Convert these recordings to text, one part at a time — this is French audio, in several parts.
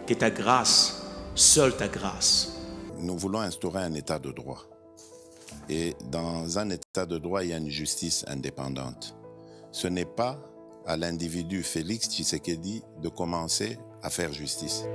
que ta grâce, seule ta grâce. Nous voulons instaurer un état de droit. Et dans un état de droit, il y a une justice indépendante. Ce n'est pas à l'individu Félix Tshisekedi de commencer à faire justice.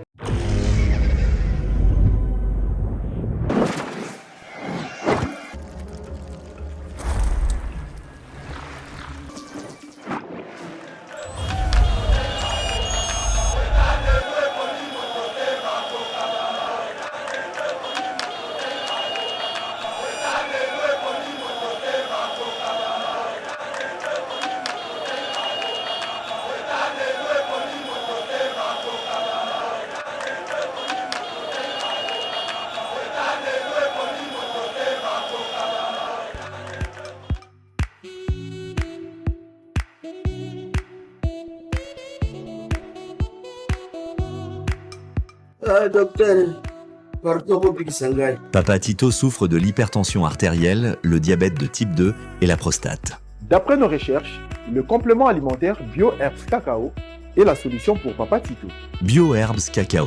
Docteur, pardon, Papa Tito souffre de l'hypertension artérielle, le diabète de type 2 et la prostate. D'après nos recherches, le complément alimentaire BioHerbs Cacao est la solution pour Papa Tito. BioHerbs Cacao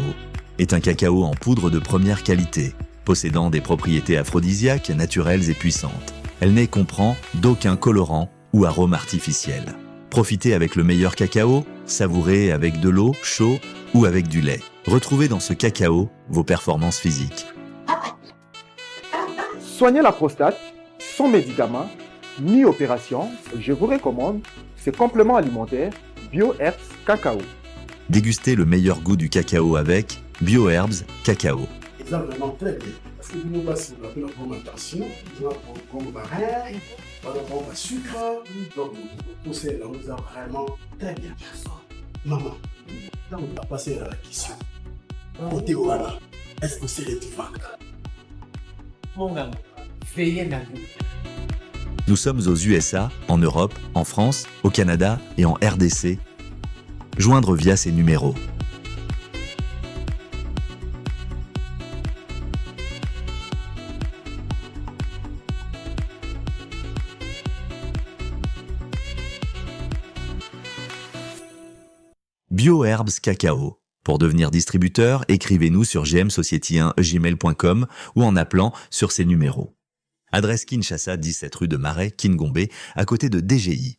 est un cacao en poudre de première qualité, possédant des propriétés aphrodisiaques, naturelles et puissantes. Elle n'est comprend d'aucun colorant ou arôme artificiel. Profitez avec le meilleur cacao, savourez avec de l'eau, chaud ou avec du lait. Retrouvez dans ce cacao vos performances physiques. Soignez la prostate sans médicaments ni opération. Je vous recommande ce complément alimentaire BioHerbs Cacao. Dégustez le meilleur goût du cacao avec BioHerbs Cacao. C'est vraiment très bien. Parce que nous, si on appelle la fermentation, nous avons comme barrière, nous avons le sucre, donc tout ça, là, nous avons vraiment très bien. Maman, là, on va passer à la question. Côté Ouala, est-ce que c'est réticent? Mon gars, veillez dans nous. Nous sommes aux USA, en Europe, en France, au Canada et en RDC. Joindre via ces numéros. BioHerbs Cacao. Pour devenir distributeur, écrivez-nous sur gmsociety1gmail.com ou en appelant sur ces numéros. Adresse Kinshasa, 17 rue de Marais, Kingombe, à côté de DGI.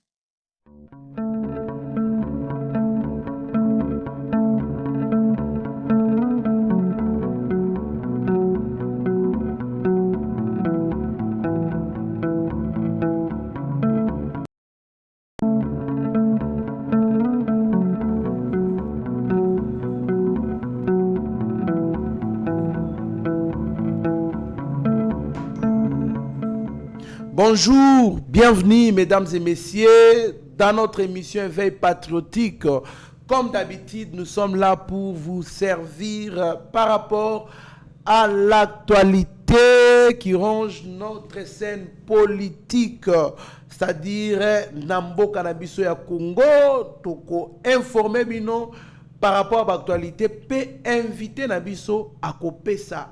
Bonjour, bienvenue mesdames et messieurs dans notre émission Veille patriotique. Comme d'habitude, nous sommes là pour vous servir par rapport à l'actualité qui ronge notre scène politique, c'est-à-dire Nambo Canabiso ya Congo, toko informer bino par rapport à l'actualité, peut inviter Nabiso à couper ça,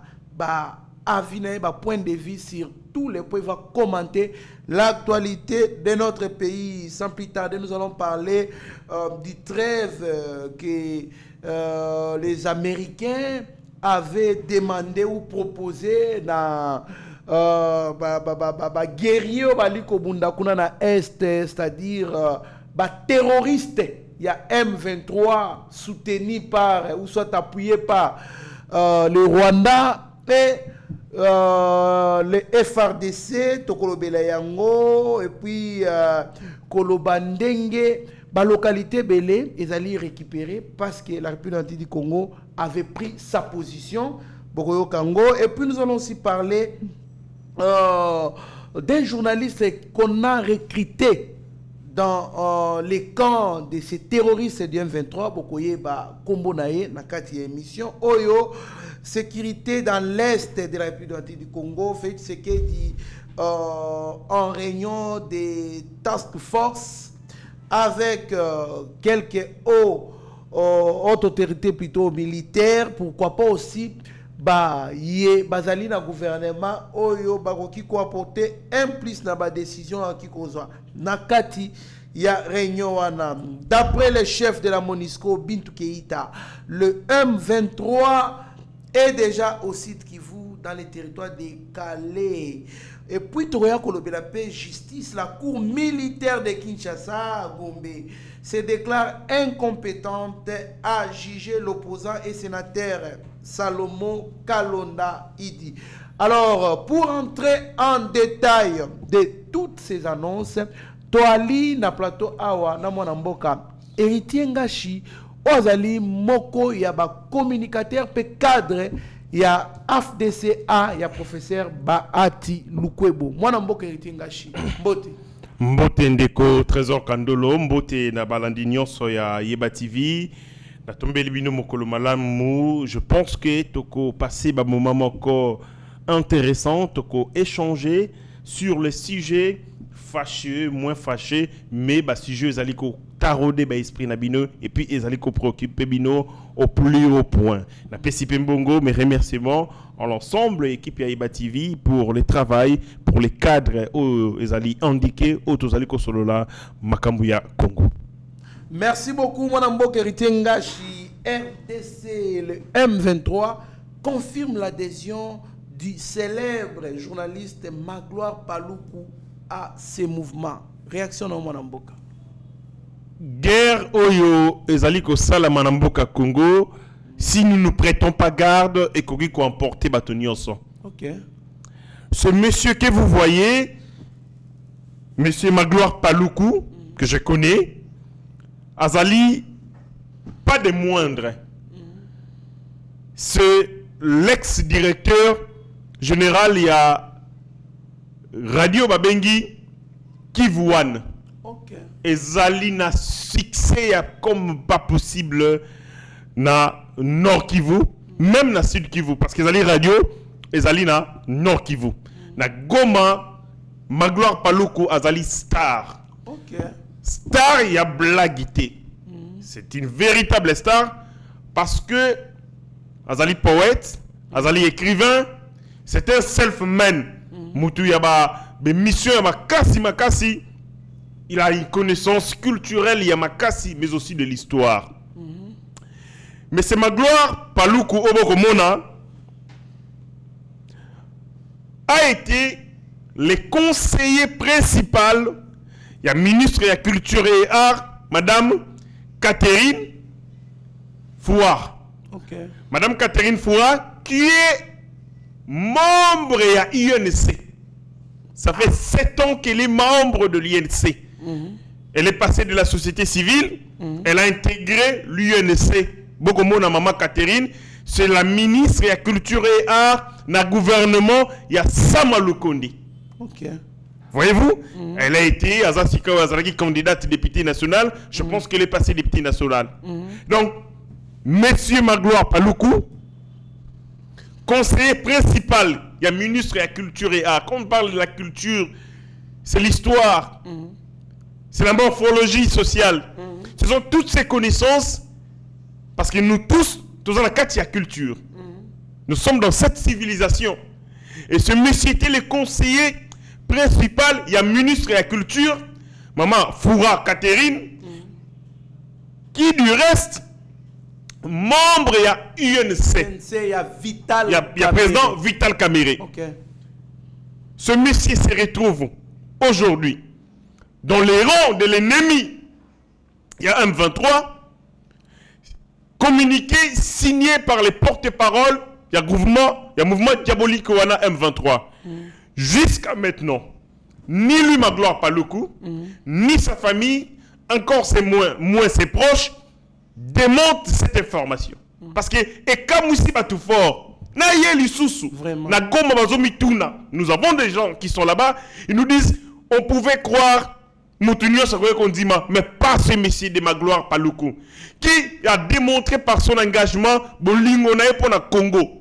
avis, point de vue sur tous les points, va commenter l'actualité de notre pays. Sans plus tarder, nous allons parler du trêve que les Américains avaient demandé ou proposé dans guerrier na Est, c'est-à-dire terroristes. Il y a M23 soutenu par ou soit appuyé par le Rwanda et le FRDC, Tokolobela Yango, et puis Kolobandenge, la localité Belé, ils allaient récupérer parce que la République du Congo avait pris sa position, Bogoyo Kango. Et puis nous allons aussi parler d'un journaliste qu'on a recruté dans les camps de ces terroristes du M23, Bokoye Kombo Naye, Nakati émission, Oyo. Sécurité dans l'Est de la République du Congo, fait ce qui dit en réunion des task force avec quelques hautes autorités plutôt militaires, pourquoi pas aussi bazali na gouvernement oyo bakoki ko apporter un plus na ba décision à qui kozwa nakati ya réunion wana. D'après le chef de la MONUSCO, Bintou Keïta, le M23 est déjà au site Kivu, dans les territoires de Calais. Et puis, Toria Kolobela paix, justice, la cour militaire de Kinshasa à Gombe se déclare incompétente à juger l'opposant et sénateur Salomon Kalonda Idi. Alors, pour entrer en détail de toutes ces annonces, Toali na plateau awa na mwana mboka Héritier Ngashi ozali moko ya ba communicateur pe cadre ya AFDCA ya professeur Baati Lukwebo. Mwana mboka Héritier Ngashi mbote Mbote ndeko Trésor Kandolo mbote na balandi nyonso ya Yeba TV na tombeli bino mokolo malamu. Je pense que toko passer ba moment encore intéressant, toko échanger sur le sujet fâcheux, moins fâcheux, mais bah sujet ezali ko tarauder ba esprit na bino et puis ezali ko préoccuper bino au plus haut point. Na pesi pembongo mes remerciements à l'ensemble équipe ya Yeba TV pour le travail, pour les cadres ezali indiqués au tozali ko solola makambu ya Congo. Merci beaucoup mwana mboka Héritier Ngashi. RDC le M23 confirme l'adhésion du célèbre journaliste Magloire Paluku à ces mouvements. Réaction dans mon amboka. Guerre oyo ezali ko sala manamboka Congo si nous ne prêtons pas garde et kogi ko emporter batonioso. OK. Ce monsieur que vous voyez, monsieur Magloire Paluku que je connais, azali pas de moindre. C'est l'ex-directeur général il y a Radio Babengi Kivu One. OK. Ezali na succès comme pas possible na Nord Kivu, même na Sud Kivu parce que ezali radio ezali na Nord Kivu. Na Goma Magloire Paluku azali star. OK. Star ya blagité. C'est une véritable star parce que azali poète, azali écrivain, c'est un self-man. Mutu yaba be mission ya makasi, il a une connaissance culturelle ya makasi mais aussi de l'histoire. Mais c'est Magloire Paluku Oboko Mona a été le conseiller principal ya ministre de la culture et art madame Catherine Fouard. OK. Madame Catherine Fouard qui est membre à l'INC. Ça fait 7 ans qu'elle est membre de l'INC. Elle est passée de la société civile. Elle a intégré l'UNC. Bokomona Maman Catherine, c'est la ministre de la culture et art dans le gouvernement. Il y a Sama Lukondi. OK. Voyez-vous, elle a été candidate députée nationale. Je pense qu'elle est passée députée nationale. Donc, monsieur Magloire Paluku, conseiller principal, il y a ministre de la culture et art. Quand on parle de la culture, c'est l'histoire, c'est la morphologie sociale. Ce sont toutes ces connaissances, parce que nous tous dans la culture. Nous sommes dans cette civilisation. Et ce monsieur était le conseiller principal, il y a ministre de la culture, maman Foura Catherine, qui du reste, membre il y a UNC. Il y a Vital. Il y a président Vital Kamere. OK. Ce monsieur se retrouve aujourd'hui dans les rangs de l'ennemi. Il y a M23 communiqué signé par les porte-paroles. Il y a mouvement diabolique wana M23. Jusqu'à maintenant, ni lui Magloire Paluku, ni sa famille, encore ses moins ses proches, démontent cette information. Parce que, et comme aussi tout fort, nous avons des gens qui sont là-bas, ils nous disent, on pouvait croire, mais pas ce monsieur de Magloire Paluku, qui a démontré par son engagement, pour le Congo.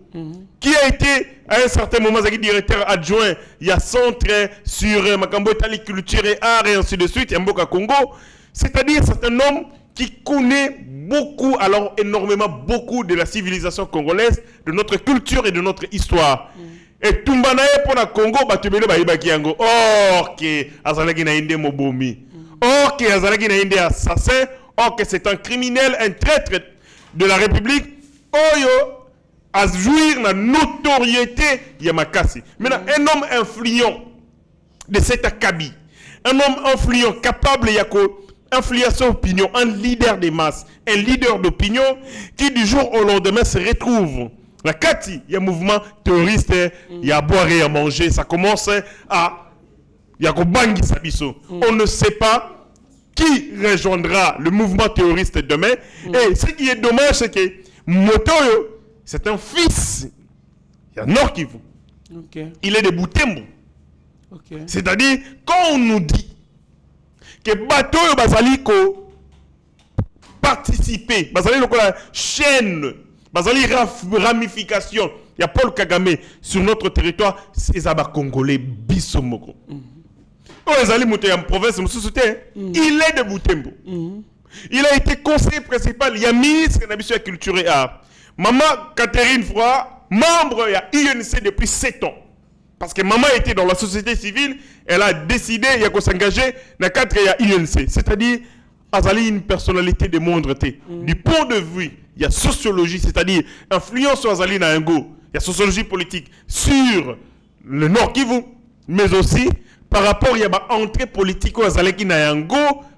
Qui a été à un certain moment directeur adjoint, il y a centre sur Makambo culture et art et ainsi de suite, Mboka Congo. C'est-à-dire c'est un homme qui connaît beaucoup, alors énormément beaucoup de la civilisation congolaise, de notre culture et de notre histoire. Et Tumbanae pour le Congo, Batubele Baïbakiango. Oh, ok, Azalagi na inde mobomi. or que azalaki na inde assassin, or que c'est un criminel, un traître de la République, oyo à jouir la notoriété Yamakasi. Maintenant, un homme influent de cet acabit, un homme influent capable d'influencer l'opinion, un leader des masses, un leader d'opinion qui du jour au lendemain se retrouve. La Kati, il y a un mouvement terroriste, il y a à boire et à manger, ça commence à... Il y a Bangi Sabiso. On ne sait pas qui rejoindra le mouvement terroriste demain. Et ce qui est dommage, c'est que Motoyo, c'est un fils. Il y a Nord Kivu. Il est de Butembo. C'est-à-dire, quand on nous dit que Batoyo Bazaliko participer, Bazaliko la chaîne, Bazaliko ramification, il y a Paul Kagame sur notre territoire, c'est Zaba Congolais Bissomoko. Il est de Butembo. Il a été conseiller principal, il y a ministre de la culture et art. Maman Catherine Froid, membre de l'UNC depuis 7 ans. Parce que maman était dans la société civile, elle a décidé de s'engager dans le cadre de l'UNC. C'est-à-dire, Azali une personnalité de mondreté. Du point de vue, il y a sociologie, c'est-à-dire influence sur Azali Nayango. Il y a sociologie politique sur le Nord Kivu, mais aussi par rapport à l'entrée politique au Azali Nayango,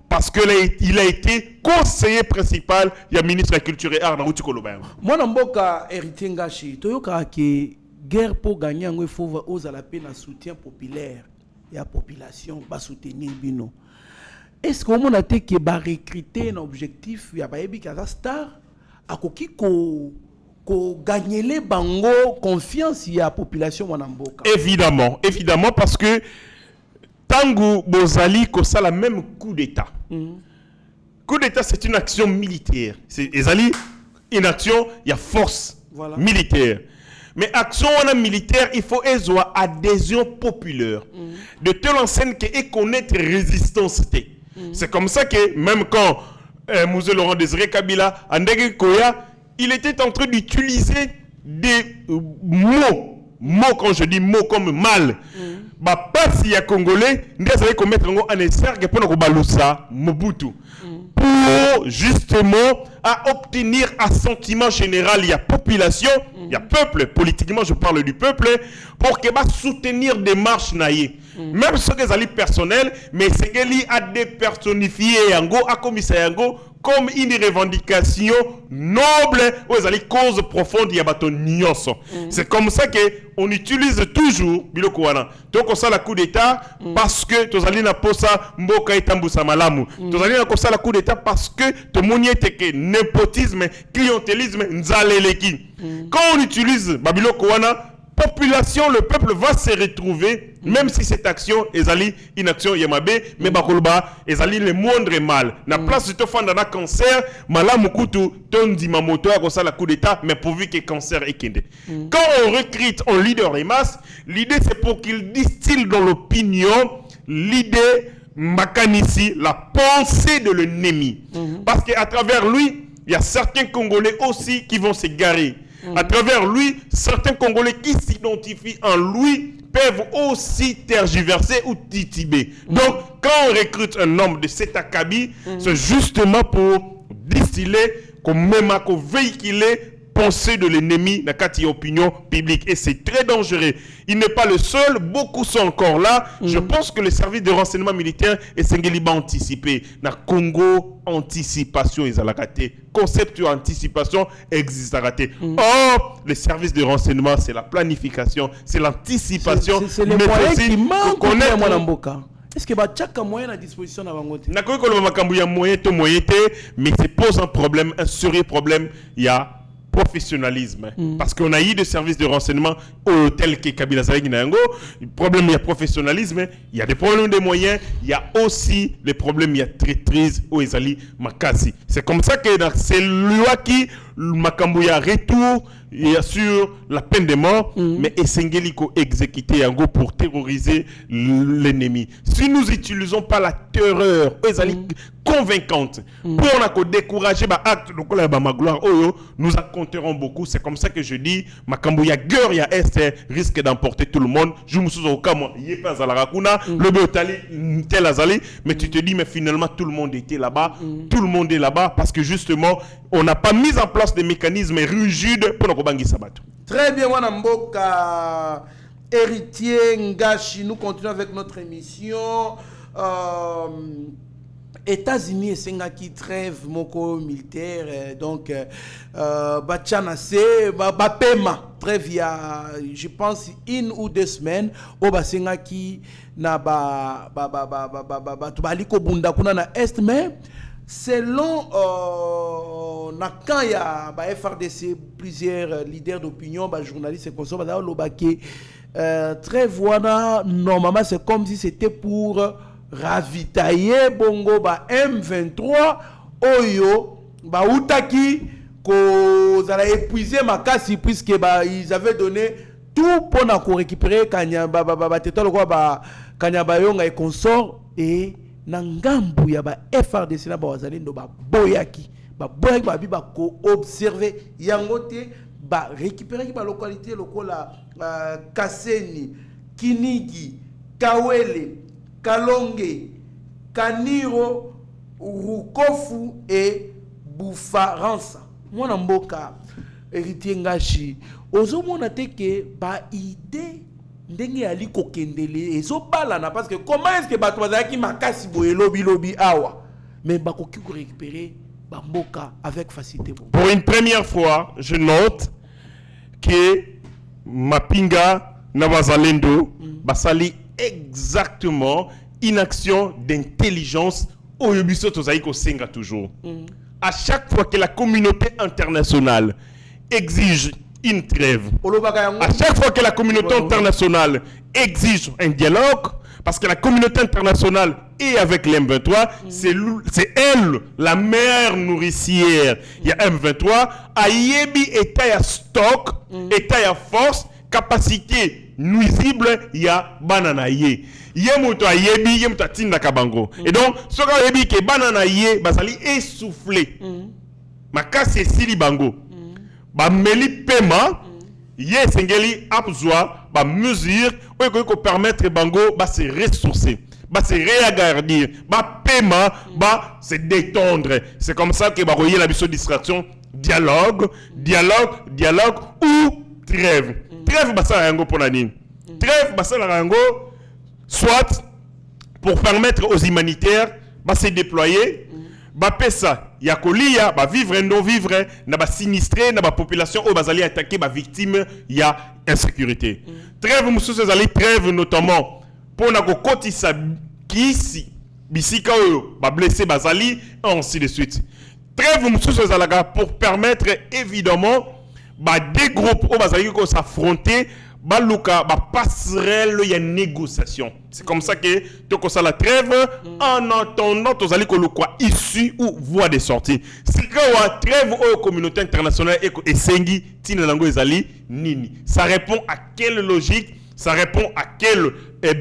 parce qu'il a été conseiller principal, il y a ministre de la Culture et Art dans Routi Koloba. Moi, je suis héritier Ngashi. Tu sais que guerre pour gagner, il faut oser la peine un soutien populaire. Et la population va soutenir Bino. Est-ce qu'on a été que recruter un objectif, il y a pas star, à ko gagner les bango confiance il y a population Wanamboka. Évidemment, parce que Tangu Bozali kosa la même coup d'état. Coup d'état, c'est une action militaire. C'est une action, il y a force militaire. Mais action militaire, il faut avoir adhésion populaire. De telle enseigne qu'elle connaître résistance. C'est comme ça que même quand M. Laurent Désiré Kabila, Andege Koya, il était en train d'utiliser des mots. Mots, quand je dis mots comme mal. Pas si y a Congolais, nous allons commettre un essai pour nous balousa Mobutu. Pour justement à obtenir un sentiment général, il y a population, il y a peuple, politiquement je parle du peuple, pour qu'il va soutenir des marches naïes. Même ce que c'est personnel, mais c'est qu'il a dépersonnifié Yango, a commis ça Yango comme une revendication noble aux causes profondes il y a baton nyonso. C'est comme ça que on utilise toujours biloko wana. Donc on ça la coup d'état parce que tozali na posa mboka etambusa malamu. Tozali na kosa la coup d'état parce que to moniete que népotisme, clientélisme nzaleleki. Quand on utilise babiloko wana, population, le peuple va se retrouver, même si cette action est une action yamabe, mais bakolba est le moindre mal. Na place de faire un cancer, malamukutu tondi mamoto a kosa la coup d'état, mais pourvu que cancer est kende. Quand on recrute un leader des masses, l'idée c'est pour qu'il distille dans l'opinion l'idée makanisi, la pensée de l'ennemi. Parce qu'à travers lui, il y a certains Congolais aussi qui vont se garer. À travers lui, certains Congolais qui s'identifient en lui peuvent aussi tergiverser ou tituber. Donc, quand on recrute un homme de cet acabit, c'est justement pour distiller, qu'on véhiculer pensée de l'ennemi dans la opinion publique. Et c'est très dangereux. Il n'est pas le seul, beaucoup sont encore là. Je pense que le service de renseignement militaire est singulièrement anticipé. Dans le Congo, anticipation est à la raté. Concept anticipation existe à raté. Or, le service de renseignement, c'est la planification, c'est l'anticipation. C'est les moyens qui manquent au Mwanamboka. Est-ce que chaque moyen à disposition à Bangote? Mais ça pose un problème, un sérieux problème. Il y a professionnalisme. Parce qu'on a eu des services de renseignement tels que Kabila Zaïg Nayango. Le problème, il y a professionnalisme, il y a des problèmes de moyens, il y a aussi les problèmes, il y a traîtrise au Ezali Makasi. C'est comme ça que dans ces lois qui Makambuya retour et sur la peine de mort, mais Essengeli ko exécuter yango pour terroriser l'ennemi. Si nous n'utilisons pas la terreur, convaincante, pour décourager acte de ma gloire, nous en compterons beaucoup. C'est comme ça que je dis, Makambuya guerre ya est risque d'emporter tout le monde. Je me souviens au cas moi, il pas à la rakuna, le beotali tel azali, mais tu te dis mais finalement tout le monde était là-bas, tout le monde est là-bas parce que justement on n'a pas mis en place des mécanismes rigides pour nous bangi sabat. Très bien, Wanamboka, héritier Ngashi, nous continuons avec notre émission. États-Unis et Sengaki trêve moko militaire, donc Bachanase, Bapema trêve il y a, je pense, 1 ou 2 semaines, au Basengaki na tubaliko bunda kuna na est, mais selon na quand il y a FRDC, plusieurs leaders d'opinion, journalistes et consorts, trêve wana normalement c'est comme si c'était pour ravitailler bongo M23 oyo utaki ko zala épuiser makasi puisque ils avaient donné tout pour na récupérer kanyaba tetolo kwa kanyaba yonga et consort et na ngambu ya FRDC na bazalendo boyaki bi ko observer yangote récupérer ki localité lokola Kaseni, Kinigi, Kawele, Kalonge, Kaniro, Rukofu et Boufaransa. Mwana mboka héritier Ngashi. Ozo mona teke idée ndenge ali kokendele ezo balana parce que comment est-ce que bato bazaki makasi boye lobi awa mais bakoki ko récupérer mboka avec facilité. Pour une première fois, je note que Mapinga Nawazalendo basali exactement une action d'intelligence au Yobiso Tozaïko Senga toujours. À chaque fois que la communauté internationale exige une trêve, à chaque fois que la communauté internationale exige un dialogue, parce que la communauté internationale est avec l'M23, c'est elle la meilleure nourricière. Il y a M23, Ayebi état à stock, état à force, capacité nuisible, il y a bananaye. Yemuto Ayebi, yemuto Tinda Kabango. Et donc, ce qu'on Ayebi qui est bananaye, basali essoufflé. Maka c'est Sili Bango. Ba meli pema, ye sengeli abzwa, ba mesure, ou permettre Bango, ba se ressourcer. Se réagardir, paiement, se détendre. C'est comme ça que y a la mission de distraction, dialogue ou trêve. Trêve, ça rango pour l'année. Trêve, ça rango, soit pour permettre aux humanitaires de se déployer, ça, y a colia, vivre non vivre, na sinistré, na population où bazali attaquer, victime, il y a insécurité. Trêve, monsieur Zali, trêve notamment. Pour na ko kotisa kisi bisika oyo ba blessé bazali ainsi de suite. Trêve mususu zalaga pour permettre évidemment des groupes au bazali ko s'affronter baluka passerelle ya négociation. C'est comme ça que toko ça la trêve en attendant tozali ko lokwa issue ou voie de sortie. C'est quoi trêve au communauté internationale et sengi tina lango ezali nini. Ça répond à quelle logique? Ça répond à quel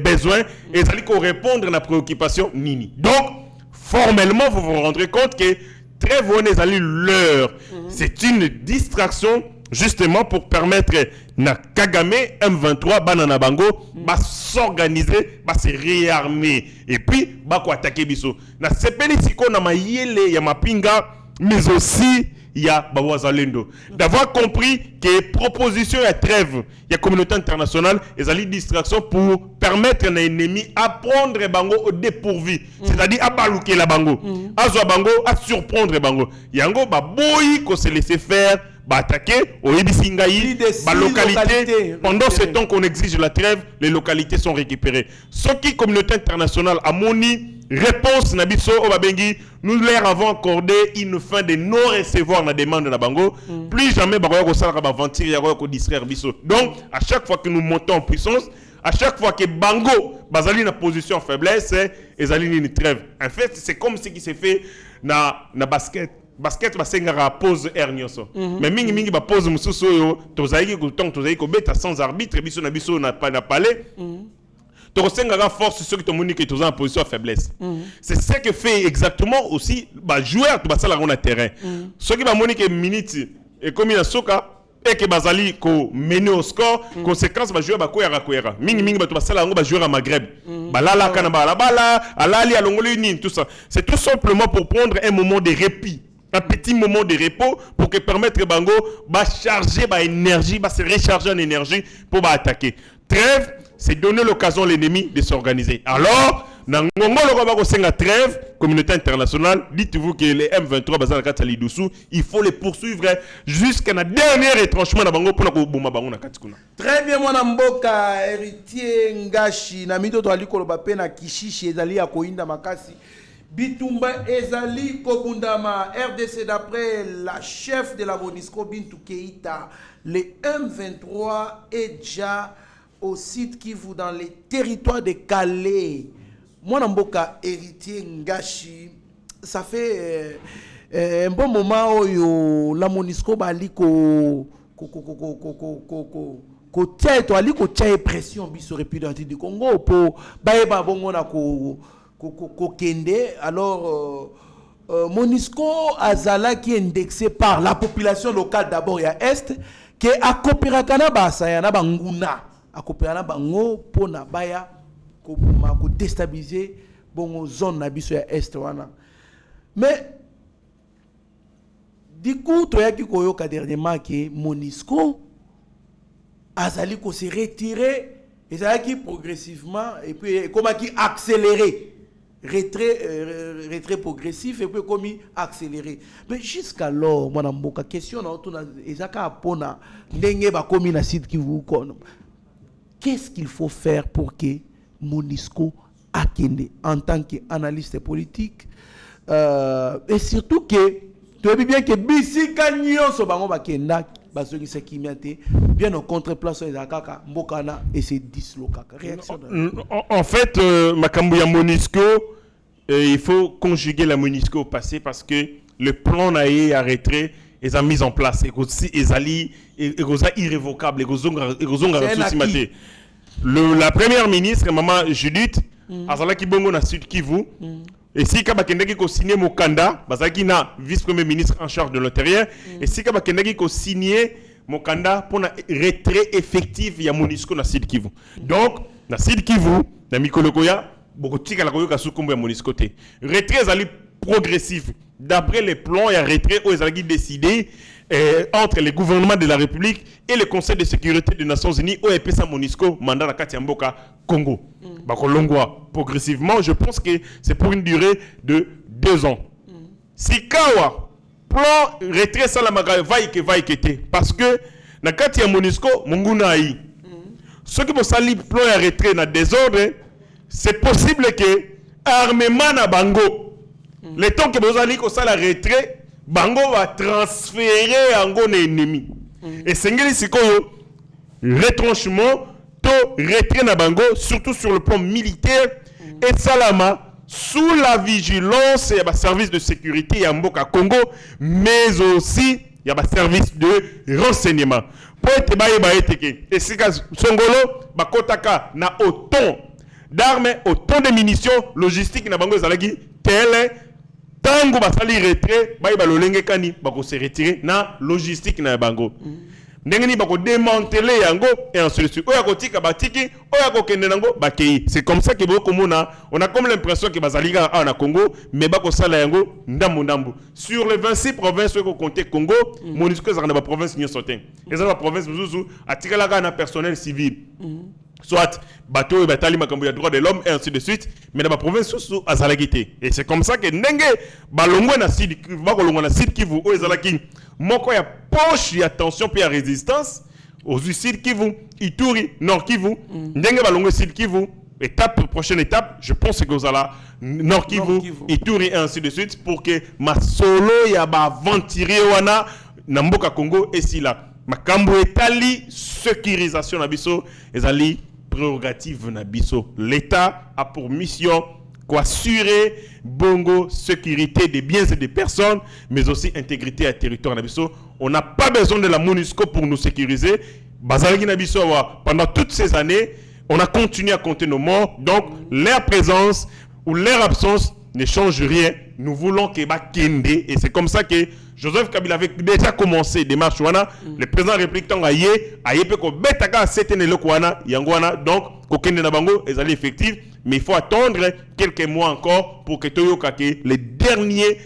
besoin et ça dit qu'on répondre à la préoccupation nini. Donc, formellement, vous vous rendrez compte que très bonne est l'heure. C'est une distraction justement pour permettre na Kagame M23 Banana Bango s'organiser, se réarmer et puis attaquer biso. Na sepeli siko na mayele ya mapinga mais aussi il y a Bawazalendo. D'avoir compris que proposition et trêve, il y a communauté internationale, et ça distraction pour permettre à l'ennemi à prendre Bango au dépourvu. C'est-à-dire à balouker la Bango, à zoa Bango, à surprendre Bango. Yango boy qu'on se laisser faire, attaquer au Ibisingaï, localité. Pendant ce temps qu'on exige la trêve, les localités sont récupérées. Ce qui communauté internationale a moni réponse Nabiso Obabengi, nous leur avons accordé une fin de non-recevoir la demande de la Bango. Plus jamais Bango va mentir, distraire Biso. Donc, à chaque fois que nous montons en puissance, à chaque fois que Bango bazali na position faiblesse, ezali une trêve. En fait, c'est comme ce qui s'est fait na basket. basket basengara pause ernioso mais mingi ba pause mususu yo tozali ko beta sans arbitre biso na palais tozengara force ceux qui te monique que en position de faiblesse c'est ce que fait exactement aussi joueur to basala na terrain ceux qui ba monique minute et comme na soka et que bazali ko mener au score conséquence joueur ba koyera mingi ba to basala ngo joueur à Maghreb balala kana bala alali alongoli ni tout ça c'est tout simplement pour prendre un moment de répit, un petit moment de repos pour que permettre bango ba charger ba énergie, ba se recharger en énergie pour ba attaquer. Trêve, c'est donner l'occasion à l'ennemi de s'organiser. Alors, dans la trêve, communauté internationale, dites-vous que les M23 bazar katali dessous, il faut les poursuivre jusqu'à la dernière retranchement bango pour la bomba bango na katikuna. Très bien mwana mboka héritier ngashi na mito to alikolo bape na kishishi ezali ya koinda makasi. Bitumba ezali kobundama RDC d'après la chef de la MONUSCO Bintou Keïta, le M23 est déjà au site Kivu dans les territoires de Calais. Mwana mboka héritier ngashi, ça fait un bon moment où la MONUSCO bali ko tia to ali ko tia pression biso République du Congo pour baeba bongo na ko kende. Alors MONUSCO azala qui est indexé par la population locale d'abord ya est que a coopérakana basa ya na banguna a coopérana bango pona baya ko déstabiliser bongo zone na biso ya est wana. Mais du coup toyaki koyoka dernièrement que MONUSCO azali ko se retirer ezalaki progressivement et puis comment qui accélérer retrait progressif et puis comme accéléré. Mais jusqu'alors mwana mboka question na otuna ezaka pona ndenge ba komi na site qui vous kono. Qu'est-ce qu'il faut faire pour que MONUSCO akende en tant qu'analyste politique et surtout que tu vois bien que bisika nyonso bango bakenda bazongi sekimiate bien au contre-place ezakaka mbokana et c'est dislocaka réaction en fait makambu ya MONUSCO il faut conjuguer la MONUSCO au passé parce que le plan naé à retrait est mis en place et aussi ezali irrévocable et la première ministre maman Judith azalaki bongo na Sud Kivu et si ka bakendaki ko signer mokanda bazaki na vice-premier ministre en charge de l'intérieur et si ka bakendaki ko signer mokanda pour na retrait effectif ya MONUSCO na Sud Kivu. Donc na Sud Kivu na mikolokoya boko tika la koyoka sukombo ya MONUSCO te retrait ezali progressif d'après les plans et retrait où ezalaki décidé entre les gouvernements de la République et le Conseil de sécurité des Nations Unies où epesa MONUSCO mandat na kati ya mboka Congo. Bakolongwa progressivement, je pense que c'est pour une durée de 2 ans. Si kawa plan retrait salamaga vaille que te parce que na kati ya MONUSCO munguna ai. Ceux qui vont salir plan ya retrait na désordre, c'est possible que armement na bango. Le temps que vous allez ko sala retrait bango va transférer en na ennemi. Et sengeli sikoyo retranchement to retrait na bango surtout sur le plan militaire et salama sous la vigilance et le service de sécurité ya mboka Congo mais aussi il y a un service de renseignement pour être baeteke et sika songolo bakotaka na autant d'armes autant de munitions logistique na bango ezalaki tel tango basali retrait ba lolenge kani bako se retirer na logistique na bango ndengeni bako démanteler yango et ensuite de suite oya kotika batiki oya kokende nango bakei. C'est comme ça que on a comme l'impression que bazalika en Congo mais bako sala yango ndambu sur les 26 provinces que compter Congo MONUSCO za na ba province nyo sotin eza ba province muzuzu atikala ka na personnel civil soit bateau et batali makambo ya droit de l'homme et ainsi de suite mais dans la province sous azalagité et c'est comme ça que ndenge balongwe na sud bakolongwa na sud Kivu o ezalaki moko ya poche ya tension puis ya résistance aux sud Kivu Ituri nord Kivu ndenge balongwe sud Kivu prochaine étape je pense que ozala nord Kivu Ituri et ainsi de suite pour que masolo ya ba aventurer wana na mboka Congo et si là makambo etali sécurisation na biso ezali prérogative na biso. L'État a pour mission pour assurer bongo sécurité des biens et des personnes, mais aussi intégrité à territoire. On n'a pas besoin de la MONUSCO pour nous sécuriser. Pendant toutes ces années, on a continué à compter nos morts. Donc, leur présence ou leur absence ne change rien. Nous voulons qu'il y ait Kende. Et c'est comme ça que Joseph Kabila avait déjà commencé des marches. Le président républicain a dit donc, effectif. Mais il faut attendre quelques mois encore pour que les derniers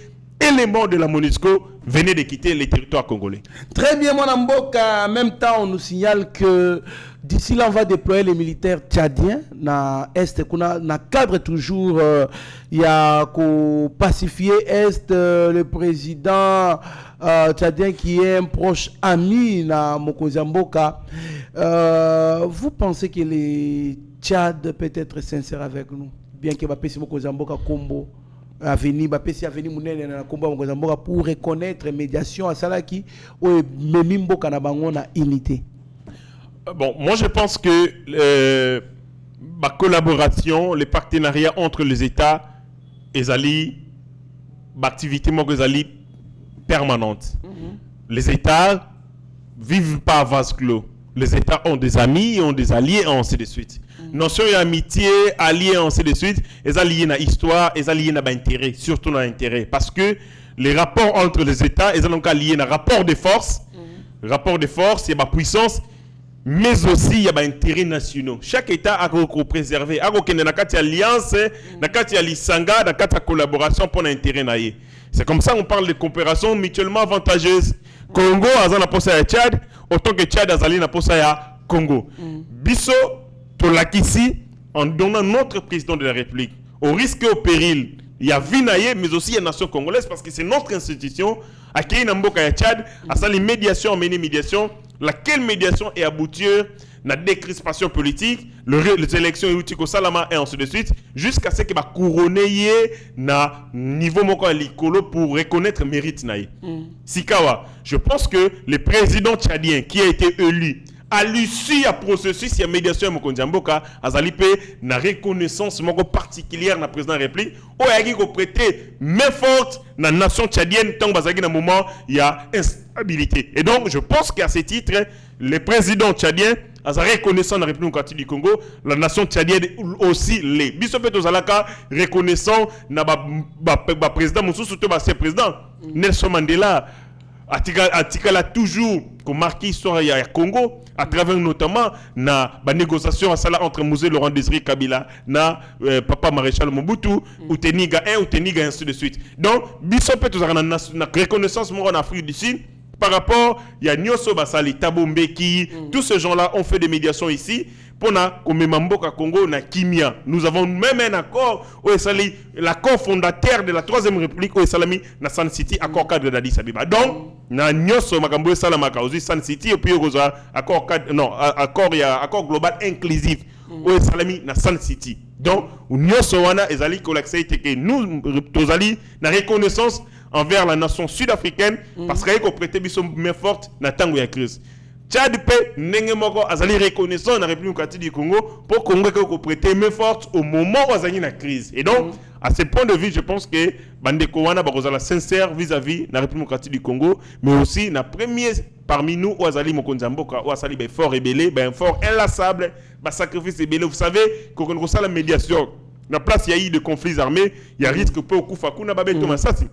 éléments de la MONUSCO venaient de quitter les territoires congolais. Très bien, mon Amboka. En même temps, on nous signale que d'ici là, on va déployer les militaires tchadiens dans l'Est. Dans le cadre toujours, il y a qu'au pacifier Est, le président tchadien qui est un proche ami de Mokonzi Mboka. Vous pensez que les Tchad peut être sincère avec nous, bien que Bapesi Mokonzi Mboka Kombo avenir Bapesi avenir munene na Kombo Mokonzi Mboka pour reconnaître médiation à Salaki ou Memi Mboka na bango na unité. Bon, moi je pense que la collaboration, les partenariats entre les États, l'activité permanente. Les États vivent pas à vase clos. Les États ont des amis, ont des alliés, et ainsi de suite. Notion d'amitié, alliés, ainsi de suite, ils alliés dans l'histoire, ils alliés dans l'intérêt, surtout dans l'intérêt. Parce que les rapports entre les États, ils sont liés dans rapport de force. Rapport de force, il y a la puissance, mais aussi il y a des intérêts nationaux. Chaque État a préservé, il y a une alliance, une lisanga, une collaboration pour l'intérêt. C'est comme ça qu'on parle de coopération mutuellement avantageuse. Congo a un poste à Tchad, autant que Tchad a un poste à Congo. Bisso, Tolakisi, en donnant notre président de la République, au risque et au péril, il y a Vinaye, mais aussi il y a la nation congolaise, parce que c'est notre institution, à qui Namboka et Tchad, à ça les médiations, mené médiation, laquelle médiation est aboutir la décrispation politique, les élections et salama et ainsi de suite, jusqu'à ce que va couronner na niveau moko likolo pour reconnaître mérite naï. Sikawa, je pense que le président tchadien qui a été élu à l'issue du processus de médiation Mokonzi Mboka azalipe na reconnaissance moko particulière na président de la République ou yaki ko prêter main forte na nation tchadienne tant bazaki na moment il y a instabilité. Et donc je pense qu'à ce titre le président tchadien a reconnaissant la République du Congo, la nation tchadienne aussi les bisopé tozalaka reconnaissant na ba président mususu to ba président Nelson Mandela atikala toujours comme marqué histoire ya Congo à travers notamment na ba négociation entre Mosé Laurent Désiré Kabila na papa maréchal Mobutu ou Teniga 1 ou Teniga ainsi de suite. Donc bisopé tozalaka na reconnaissance en Afrique du Sud. Par rapport, il y a Nyoso Basali, Tabombeki, tous ces gens-là ont fait des médiations ici. Pour comme Mamboka Congo, na Kimia. Nous avons même un accord, l'accord fondateur de la Troisième République, où Salami, na San City, accord cadre d'Addis Abeba. Donc, na Nyoso Makambo Salamaka, aussi San City, et puis accord cadre, non, accord global inclusif, où Salami, na San City. Donc, Nyoso Wana, Ezali, Kolakseite, que nous, Tozali, na reconnaissance envers la nation sud-africaine parce qu'il a prêté main forte dans le temps de la crise. Tchad peut n'engemoko azali reconnaissant dans la République du Congo pour Congo qui prêté main forte au moment où azali la crise. Et donc à ce point de vue, je pense que Bandeko wana bazala sincère vis-à-vis de la République du Congo, mais aussi na premier parmi nous où azali Mokonzi Mboka où azali fort rebellé, fort inlassable, sacrifice rebellé. Vous savez qu'on a la médiation. Dans la place, il y a eu des conflits armés, il y a risque que Koufakuna Babé Tomasasi.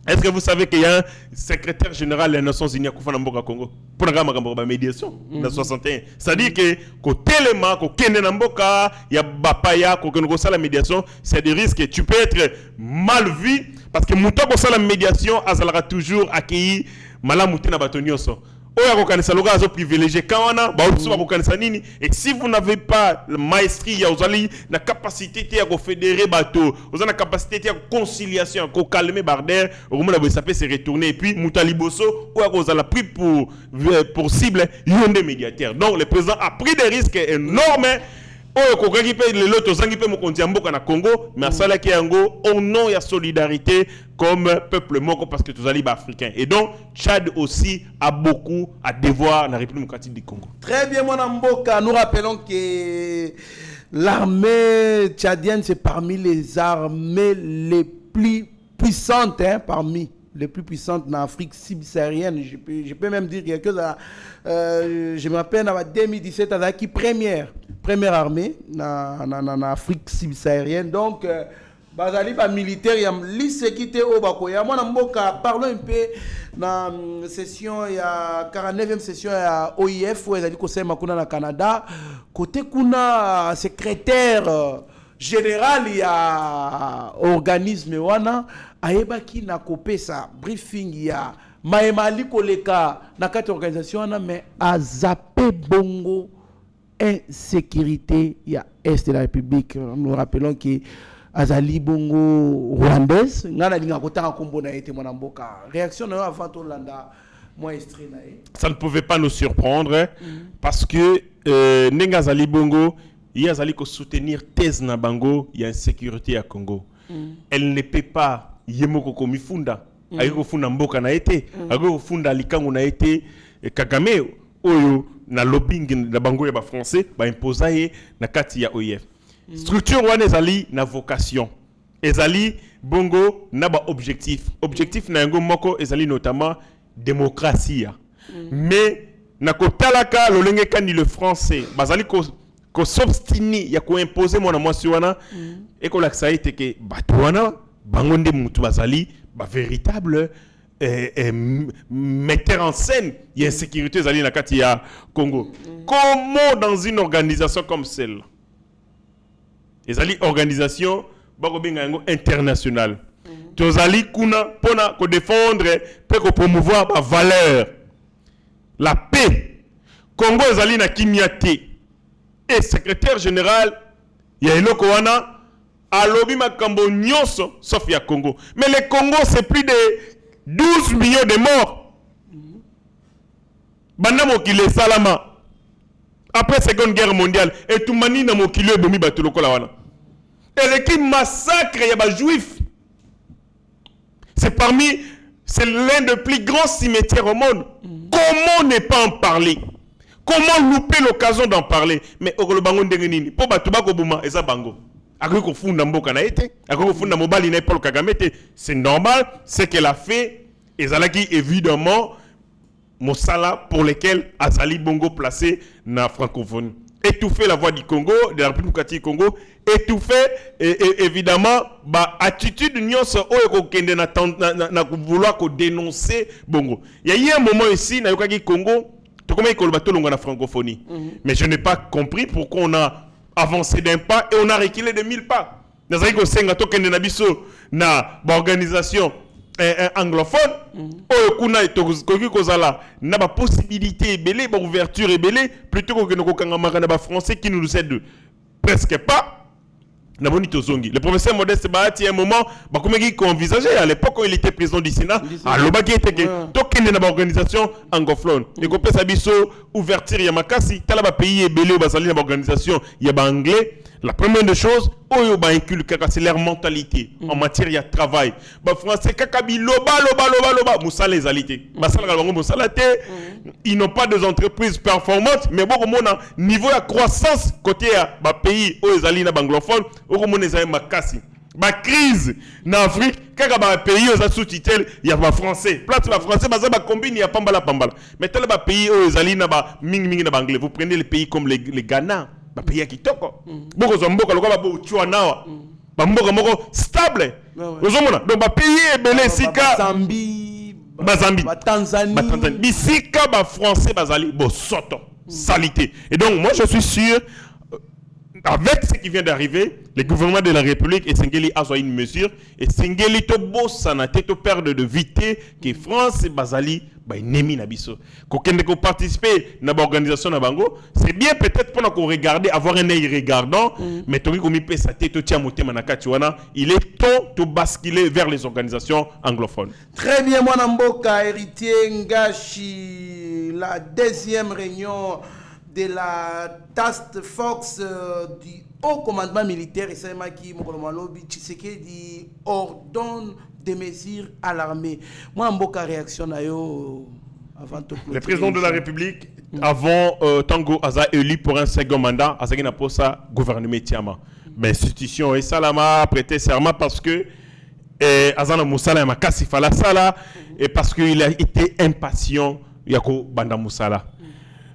Est-ce que vous savez qu'il y a un secrétaire général des Nations Unies à Koufana Mboka Congo pour la médiation dans 61? C'est-à-dire que côté Lema, côté Mboka, il y a Bapaya, côté la médiation, c'est des risques que tu peux être mal vu parce que Mouta la médiation, Azalara toujours accueilli Malamouté na Batonioso. Et si vous n'avez pas la maestrie, la capacité de fédérer bateau, vous avez la capacité de conciliation, de calmer Barder, vous savez se retourner. Et puis, Moutaliboso, vous avez pris pour cible, il y a des médiateurs. Donc, le président a pris des risques énormes oyo kokaki pe lelo tozangi pe mokonzi ya mboka na Congo mais asalaki yango au nom ya solidarité comme peuple moko parce que tozali ba africain et donc Tchad aussi a beaucoup à devoir la République démocratique du Congo. Très bien mon mboka, nous rappelons que l'armée tchadienne c'est parmi les armées les plus puissantes parmi les plus puissantes en Afrique subsaharienne. Je peux même dire quelque chose. Je me rappelle en 2017, avec la première armée en Afrique subsaharienne. Donc, bazali ba militaire ya lisekité au bakoya. Moi, namboka parlons un peu dans la session, il y a 49e session à OIF où ils allaient conseiller makuna na Canada. Côté kuna secrétaire général il y a organisme wana ayebaki na kopesa briefing ya maemali koleka na kati organisation wana mais azape bongo insécurité ya est de la République. Nous rappelons que azali bongo rwandaise ngana linga kotaka kombo na été mwana mboka réaction na avant to landa moi extrait na ça ne pouvait pas nous surprendre parce que nenga azali bongo il azali ko soutenir thèse na bango il y a insécurité à Congo. Elle ne peut pas yemoko komifunda ayiko funda mboka na été ayiko funda likango na été Kagame oyo na lobbying na bango ya ba français ba imposer na kati ya OIF. Structure wana ezali na vocation ezali bongo na ba objectif na yango moko ezali notamment démocratie mais na kotalaka lolenge kandi le français bazali ko s'obstiner ya ko imposer mona mwasi wana et ko laksa ite ke bato wana bango nde mutu bazali ba véritable metteur en scène ya insécurité ezali na kati ya Congo. Comment dans une organisation comme celle ezali organisation bako benga yango internationale tozali kuna pona ko défendre pe ko promouvoir ba valeur la paix Congo ezali na kimia te et secrétaire général ya eloko wana alobi makambo nyonso sauf ya Congo mais le Congo c'est plus de 12 millions de morts banda mokile salama après seconde guerre mondiale et tout mani na mokile ebomi bato lokola wana et l'équipe massacre ya ba juifs c'est l'un des plus grands cimetières au monde. Comment ne pas en parler? Comment louper l'occasion d'en parler? Mais okolo bango ndenge nini po bato bako buma eza bango akoko kofunda mboka na ete akoko kofunda mobali na Paul Kagame te c'est normal ce qu'elle a fait ezalaki évidemment mosala pour lequel azali bongo placé na francophonie étouffer la voix du Congo de la République démocratique du Congo étouffer évidemment ba attitude nyonso oyo ko kende na vouloir ko dénoncer bongo il y a un moment ici na yokaki Congo to comment ikoloba to longa na francophonie mais je n'ai pas compris pourquoi on a avancé d'un pas et on a reculé de 1000 pas nazaki ko senga to kende na biso na ba organisation anglophone oyo kuna tokoki kozala na ba possibilité ebele ba ouverture ebele plutôt que nous kokanga na ba français qui nous aident presque pas na boni tozongi le professeur Modeste Bahati à un moment ba komeki ko envisager à l'époque où il était président du Sénat alobaki eteke tokende na ba organisation anglophone et ko pesa biso ouverture ya makasi tala ba pays ebele bazali na ba organisation ya ba anglais. La première des choses, c'est leur mentalité en matière de travail. Les Français, ils n'ont pas des entreprises performantes, mais bon, niveau de croissance côté pays anglophone, la crise en Afrique, quand les pays ont sous-titré, il y a des Français. Place les Français, ils combinent, il y a pambala. Mais tous les pays où vous prenez les pays comme les Ghana. Ba pays qui toko boko zomboka lokola ba uchwa nawa ba mboka moko stable ozomona donc ba pays ebele sika Zambie ba Tanzanie bisika ba français bazali bo soto salité et donc moi je suis sûr avec ce qui vient d'arriver, le gouvernement de la République et Sengeli a une mesure et Sengeli to bossana te to perdre de vitesse que France et Bazali ba nemi na biso. Ko kende ko participer na ba organisation na bango, c'est bien peut-être pour qu'on regarder avoir un œil regardant mais to ko mi pesa te to tia motema na kati wana, il est temps de basculer vers les organisations anglophones. Très bien mwana mboka héritier Ngashi la deuxième réunion de la Task Force du Haut Commandement Militaire, et c'est qui Tshisekedi ordonne des mesures à l'armée. Moi, je réaction avant de le président de la République, avant Tango Aza élu pour un second mandat, Aza n'a pas ça gouvernement Tiama. Mais l'institution et Salama a prêté serment parce que Azana Moussala m'a cassé fala sala et parce qu'il a été impatient Yako Banda Moussala.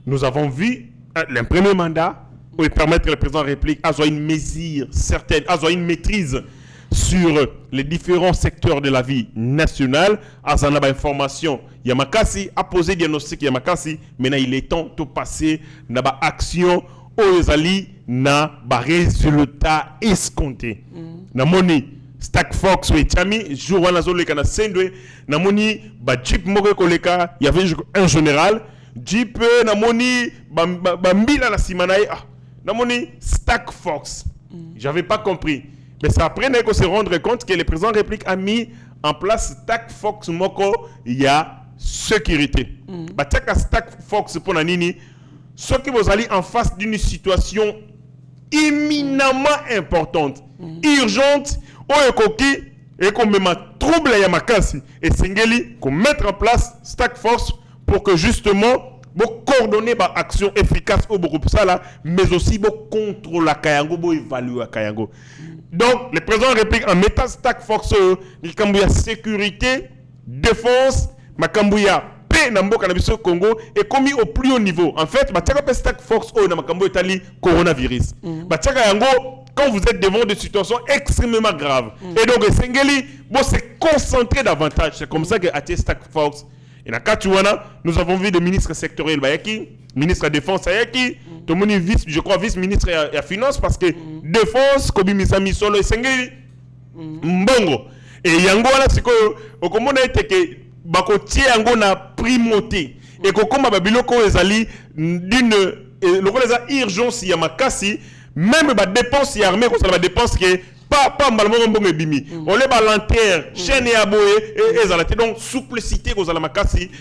Nous avons vu le premier mandat où il permettre que le président de la République ait une mesure certaine, ait une maîtrise sur les différents secteurs de la vie nationale. Azana ba information Yamakasi a posé diagnostic Yamakasi, maintenant il est temps de passer na ba action aux alliés na ba résultat escompté. Namoni Stack Fox ou Chami jour wana zo leka na sendwe namoni ba jeep moko koleka il y avait un général jeep namoni ba mbila na simanae namoni Stack Fox. J'avais pas compris. Mais c'est après qu'on se rendre compte que le président de la République a mis en place Stack Fox moko, il y a sécurité. Bah Stack Fox pour nanini, ceux qui vous allez en face d'une situation éminemment importante, urgente, et qu'on met ma trouble à Yamakasi et Singeli, qu'on mette en place Stack Force pour que justement pour coordonner ma action efficace au groupe ça là, mais aussi pour contrôler la Kayango, pour évaluer la Kayango. Donc, le président de la République en mettant Stack Force, il y a sécurité, défense, il y a paix dans le Congo et commis au plus haut niveau. En fait, il y a Stack Force dans le coronavirus. Quand vous êtes devant des situations extrêmement graves. Et donc, Sengeli, se concentrer davantage. C'est comme ça que a Stack Force. Et dans Katuana, nous avons vu des ministres sectoriels, ministre de la Défense, je crois vice-ministre de la Finance, parce que Défense, comme Misami Solo et Sengeli, Mbongo. Et Yango, là, c'est que, comme on a été que, Bakotier Yango na primauté. Et que, comme Babiloko, les alliés, d'une, le urgence, Yamakasi, même les dépenses armées, les dépenses qui pas malheureusement bon bimi on les balanter chaîne et aboye et zalate donc souplicité aux alamakasi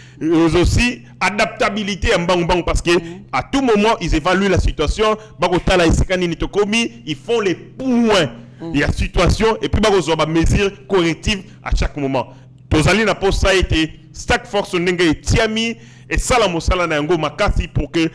aussi adaptabilité en bang parce que à tout moment ils évaluent la situation bakotala isikani nitokomi ils font les points de la situation et puis bakozo ba mesures correctives à chaque moment tozali na poste ça a été Stack Force ndenge tiami et sala mosala na yango makasi pour que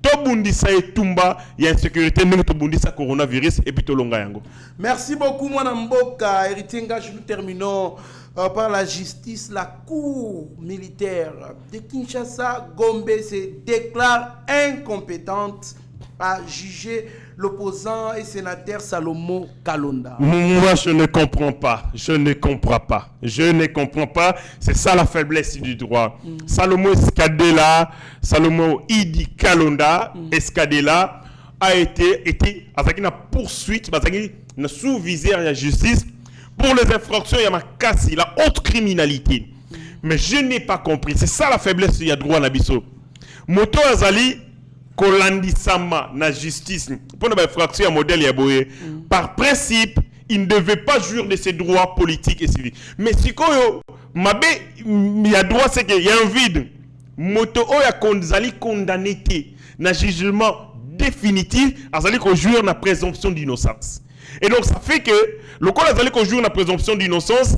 Tobundisa et Tumba, il y a une sécurité, nous Tobundisa coronavirus et puis Tolonga Yango. Merci beaucoup, Mwana Mboka. Héritier Ngash, nous terminons par la justice. La cour militaire de Kinshasa, Gombe, se déclare incompétente à juger l'opposant et sénateur Salomo Kalonda. Moi, je ne comprends pas. Je ne comprends pas. Je ne comprends pas. C'est ça la faiblesse du droit. Salomo Escadela, Salomo Idi Kalonda, Escadela, a été avec une poursuite, avec une sous-visère de la justice pour les infractions, il y a la haute criminalité. Mais je n'ai pas compris. C'est ça la faiblesse du droit Nabiso. Moto Azali, Kolandisama na justice pour une infraction à modèle Yaboye. Par principe, il ne devait pas jouir de ses droits politiques et civiques. Mais si il y a droit, c'est qu'il y a un vide. Moto Oya Konzali condamné na jugement définitif, Azali ko jouir na présomption d'innocence. Et donc ça fait que le col Azali ko jouir na présomption d'innocence,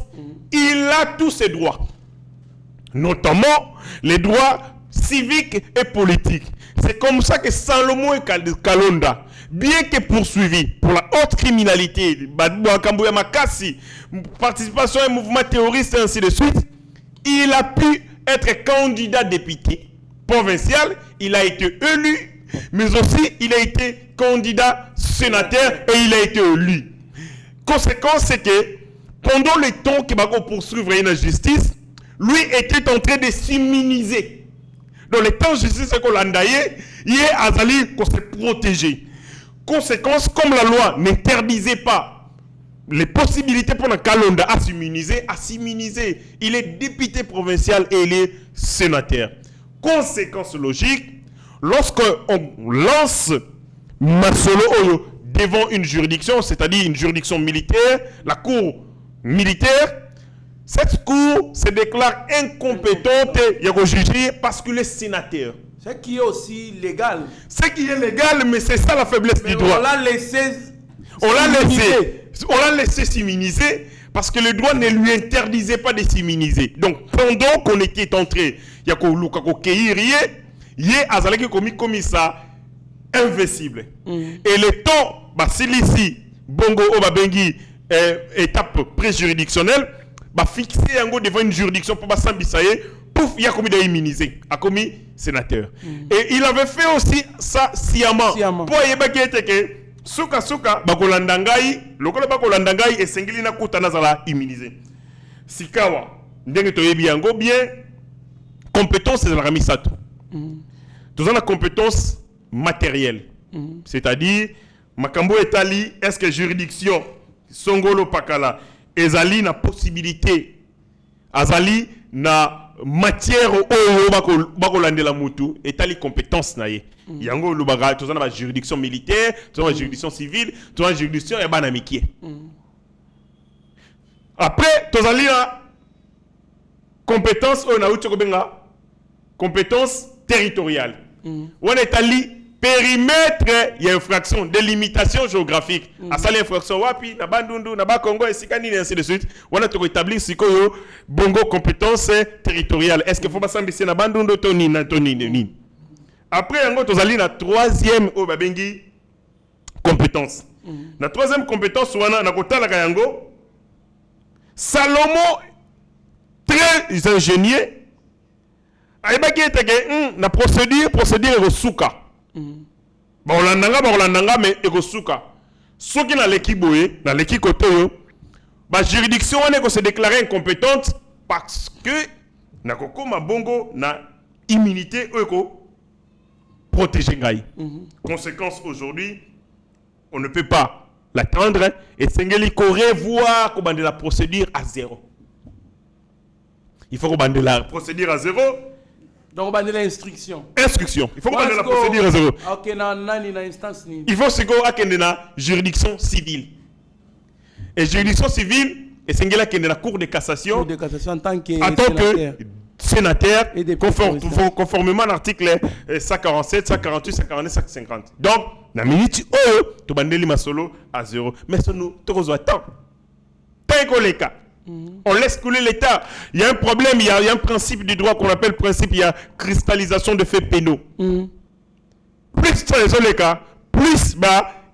il a tous ses droits. Notamment les droits civiques et politiques. C'est comme ça que Salomo et Kalonda, bien que poursuivi pour la haute criminalité, participation à un mouvement terroriste et ainsi de suite, il a pu être candidat député provincial, il a été élu, mais aussi il a été candidat sénateur et il a été élu. Conséquence, c'est que pendant le temps qu'il va poursuivre la justice, lui était en train de s'immuniser. Dans les temps de justice qu'on l'a ndaye, il est Azali pour se protéger. Conséquence, comme la loi n'interdisait pas les possibilités pour un Kalonda à s'immuniser, il est député provincial et il est sénateur. Conséquence logique, lorsqu'on lance Masolo devant une juridiction, c'est-à-dire une juridiction militaire, la cour militaire, cette cour se déclare incompétente et juger parce qu'il est sénateur. Ce qui est aussi légal. Ce qui est légal, mais c'est ça la faiblesse du droit. On l'a laissé. On l'a laissé s'immuniser parce que le droit ne lui interdisait pas de s'immuniser. Donc, pendant qu'on était entré, il y a commis ça invincible. Et le temps, ici, bongo obabengi étape pré-juridictionnelle, fixé devant une juridiction pour s'ambisayer, pouf, il a commis d'immuniser, a commis sénateur. Et il avait fait aussi ça sciemment. Pour que suka bakolandangai lokola bakolandangai et sengeli na kuta nazala immunisé sikawa ndenge toyebi yango bien compétence de la ramisato tous la compétence matérielle c'est-à-dire makambo etali est-ce que juridiction songolo pakala ezali na possibilité azali na matière oyo bakolandela mutu etali compétence na ye yango lubaga tous la juridiction militaire tous la juridiction civile tous la juridiction ya banamikie après tous la compétence oyo na uti kobenga compétence territoriale on etali périmètre il y a infraction délimitation géographique asali infraction wapi na bandundu na bakongo esikani et ainsi de suite on a to établir sikoyo bongo compétence territoriale est-ce que faut basambisi na bandundu toni na toni ni après yango tozali na troisième o babengi compétence na troisième compétence wana na kotala ka yango Salomon très ingénieux ayebaki eteke na procédure resuka baolandanga mais ekosuka soki na leki boye na leki kote oyo juridiction wana se déclarer incompétente parce que na kokoma bongo na immunité oyo protéger ngai. Conséquence aujourd'hui on ne peut pas l'attendre et sengeli ko revoir ko bande la procédure à zéro. Il faut qu'on bande la procédure à zéro. Donc on bande l'instruction. Instruction. Il faut qu'on bande la procédure à zéro. OK na instance ni. Il faut siko akende na juridiction civile. Et juridiction civile et sengela kende na cour de cassation. Cour de cassation en tant que sénateur conformément à l'article 147, 148, 149, 150. Donc, na minute to bandeli masolo à zéro. Mais ce nous tozo attend. Tankoleka. On laisse couler l'État. Il y a un problème, il y a un principe du droit qu'on appelle principe, il y a cristallisation de faits pénaux. Plus les cas, plus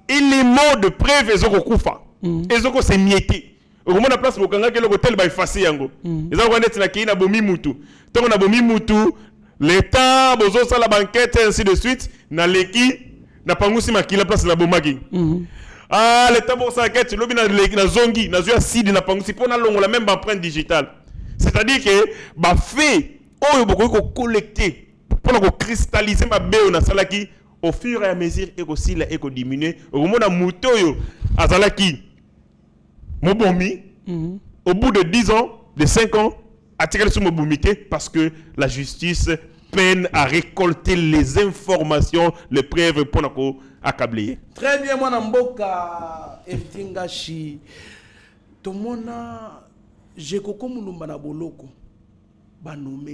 éléments de preuve ezoko kufa. Ezoko c'est miété. Au moment de place bokanga ke l'hôtel ba effacer yango. Ezako ko net na ki na bomi mutu. Tant na bomi mutu, l'État bozo sala banquette ainsi de suite na leki na pangusi makila place na bomaki. L'État bozo enquête lobi na zongi na zua sidi na pangusi pona longo la même empreinte digitale. C'est-à-dire que fait oyo boko ko collecter pour ko cristalliser ba beo na salaki au fur et à mesure et aussi la éco diminuer. Au moment na muto yo azalaki Mobomi, au bout de 10 ans, de 5 ans, a tiré sur Mobomité parce que la justice peine à récolter les informations, les preuves pour nous accabler. Très bien, moi, Namboka, Eftingashi, Tomona, Jekoko Mulumba na Boloko, Banome,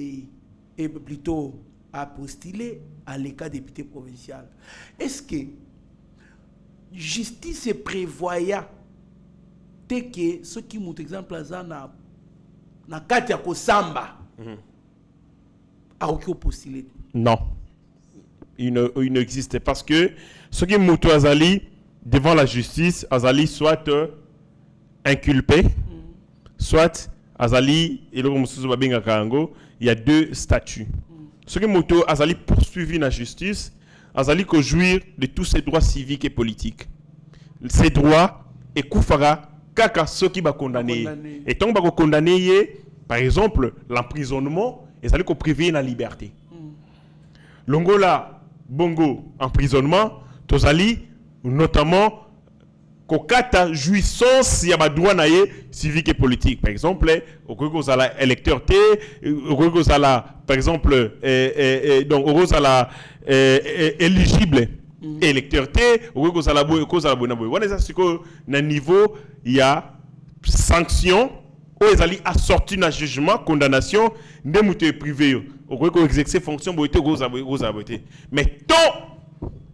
et plutôt a postulé à l'état député provincial. Est-ce que justice prévoyait que ce qui montre exemple na kati ya kosamba a aucun postulé. Non, il n'existe parce que ce qui montre azali devant la justice azali soit inculpé, soit azali et le musuzu babinga kango, il y a deux statuts. Ce qui montre azali poursuivi la justice azali ko jouir de tous ses droits civiques et politiques. Ces droits et koufara kaka soki ba condamné et tant ba condamné par exemple l'emprisonnement et ça lui ko privé la liberté longola bongo emprisonnement tozali notamment kokata jouissance ya ba droit na ye civique et politique par exemple okoko zala électeur té okoko zala par exemple donc okoko zala éligible électeur T ou que ça la boue cause la bonne boue. On est à ce que na niveau il y a sanction ezali assorti na jugement condamnation nde mutu est privé yo okoki ko exercer fonction boite goza boite mais tant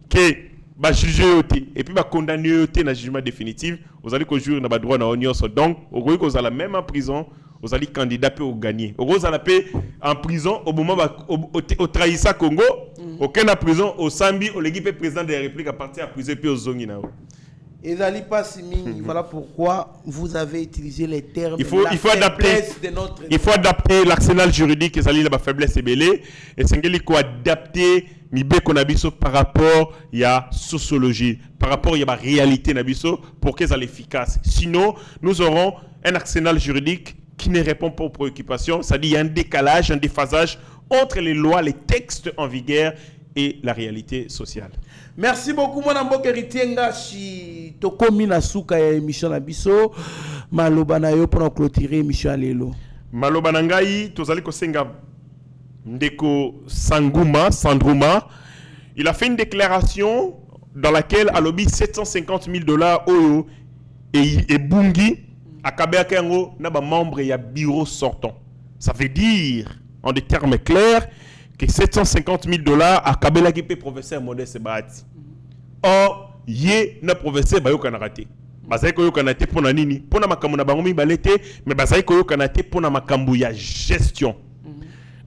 que ba juger yo te et puis ba condamner yo te na jugement définitif ozali ko jouir na ba droit na onyoso donc okoki ko zala même en prison ozali candidat pe au gagner ozala pe en prison au moment au trahissa Congo aucun na prison au sambi au legi pe président de la République à partir à prison pe au zongi na Ezali pas simini, voilà pourquoi vous avez utilisé les termes il faut adapter de notre... Il faut adapter l'arsenal juridique et ça la faiblesse et belé et c'est qu'il faut adapter mibe konabiso par rapport il y a sociologie par rapport il y a réalité nabiso pour qu'elle soit efficace sinon nous aurons un arsenal juridique qui ne répond pas aux préoccupations, c'est-à-dire il y a un décalage, un déphasage entre les lois, les textes en vigueur et la réalité sociale. Merci beaucoup mon ambo Keritienga si tokomi na suka ya émission na biso maloba na yo pour clôturer émission lelo. Maloba na ngai tozali ko senga ndeko Sandrouma, il a fait une déclaration dans laquelle alobi $750,000 oyo et bungi akabeaka yango na ba membre ya bureau sortant. Ça veut dire en des termes clairs que $750,000 à Kabela qui peut professeur Modeste Bahati. Or, yé na professeur Bayoka na raté. Bazai ko yoka na te pona nini? Pona makambo na bango mi balete, mais bazai ko yoka na te pona makambo ya gestion.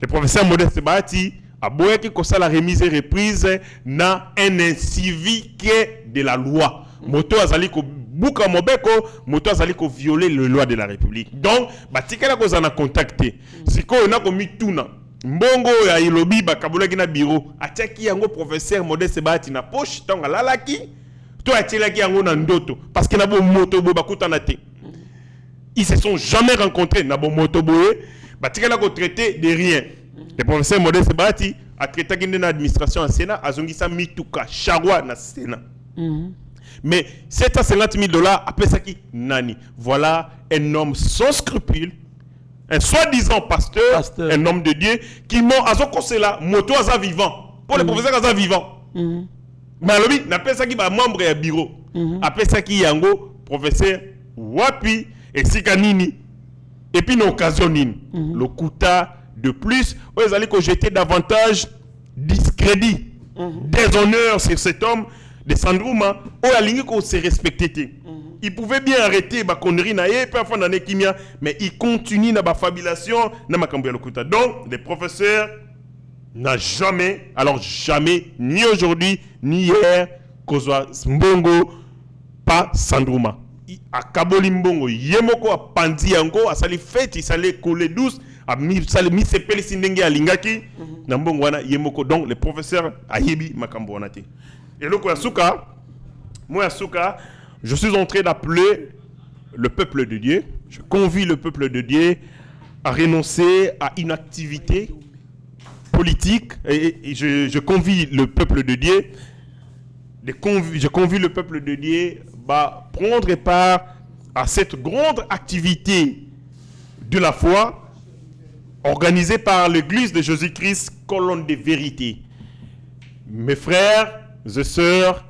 Le professeur Modeste Bahati a boya ki kosa la remise et reprise na un incivique de la loi. Moto azali ko buka mobeko, moto azali ko violer les lois de la République. Donc, batikala ko zana contacter. Siko na ko mituna. Mbongo ya ilobi bakabulaki na bureau atiaki yango professeur Modeste Bahati na poche tonga lalaki to atiaki yango na ndoto parce que na bo moto bo bakutana te ils se sont jamais rencontrés na bo moto boye batikala ko traiter de rien le professeur Modeste Bahati a traité qui na administration en Sénat azongisa mituka charwa na Sénat mais $750,000 après ça qui nani voilà un homme sans scrupules. Un soi-disant pasteur, un homme de Dieu, qui m'a à là, moto à vivant. Pour les professeurs à vivant. Mais alors, n'appelle ça qui va membre et bureau. Après ça qui yango, professeur, wapi, et sikanini. Et puis, une occasion nini. Le kuta de plus, ils allaient jeter davantage discrédit, déshonneur sur cet homme de Sandrouma, où la ligne qu'on s'est respecté. Il pouvait bien arrêter ma connerie naïe, mais il continue dans ma fabulation, dans ma cambialokuta. Donc, les professeurs n'ont jamais, alors jamais, ni aujourd'hui, ni hier, kozwa mbongo, pas Sandrouma. A kaboli mbongo, yemoko a pandi yango, a sali fête, il sali coller douce, a mis sepeli sindenge a lingaki, na mbongo wana yemoko. Donc, les professeurs a yebi makambo wana te. Et loko yasuka, moi yasuka, je suis en train d'appeler le peuple de Dieu. Je convie le peuple de Dieu à renoncer à une activité politique. Et je convie le peuple de Dieu. Je convie le peuple de Dieu à prendre part à cette grande activité de la foi organisée par l'Église de Jésus-Christ, colonne de vérité. Mes frères et sœurs,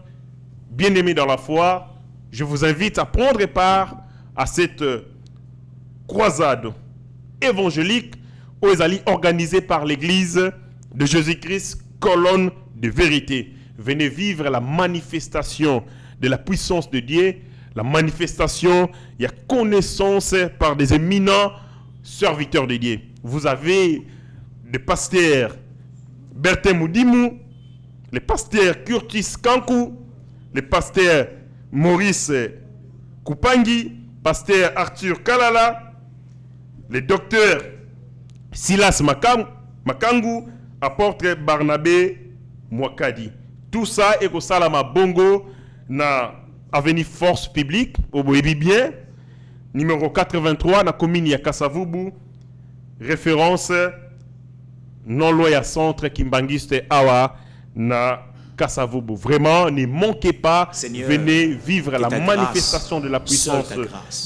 bien-aimés dans la foi, je vous invite à prendre part à cette croisade évangélique organisée par l'Église de Jésus-Christ, colonne de vérité. Venez vivre la manifestation de la puissance de Dieu, la manifestation, il y a connaissance par des éminents serviteurs de Dieu. Vous avez des pasteurs Bertin Moudimou, les pasteurs Curtis Kankou, les pasteurs Maurice Koupangi, pasteur Arthur Kalala, le docteur Silas Makangu, apôtre Barnabé Mwakadi. Tout ça est au Salama Bongo, na avenue Force Publique, au Boébi bien, numéro 83, na commune ya Kasavubu, référence non loya centre Kimbangiste Awa, na Kasavubu. Vraiment, ne manquez pas, Seigneur, venez vivre la manifestation de la puissance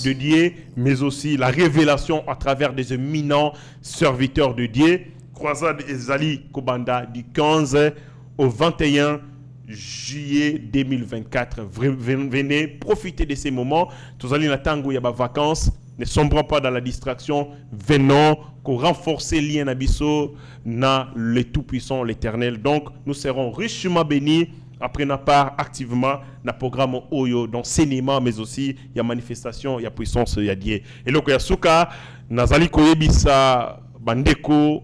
de Dieu, mais aussi la révélation à travers des éminents serviteurs de Dieu. Croisade Ezali Kobanda du 15 au 21 juillet 2024. Venez profiter de ces moments. Tous allez na tango, il y a des vacances. ne sombrons pas dans la distraction, venons renforcer le lien abisso na le Tout-Puissant, l'Éternel. Donc, nous serons richement bénis après notre part activement dans le programme Oyo, dans le cinéma, mais aussi il y a manifestation, il y a puissance, il y a Dieu. Et donc, il y a Souka, Nazali Koyebisa, Bandeko,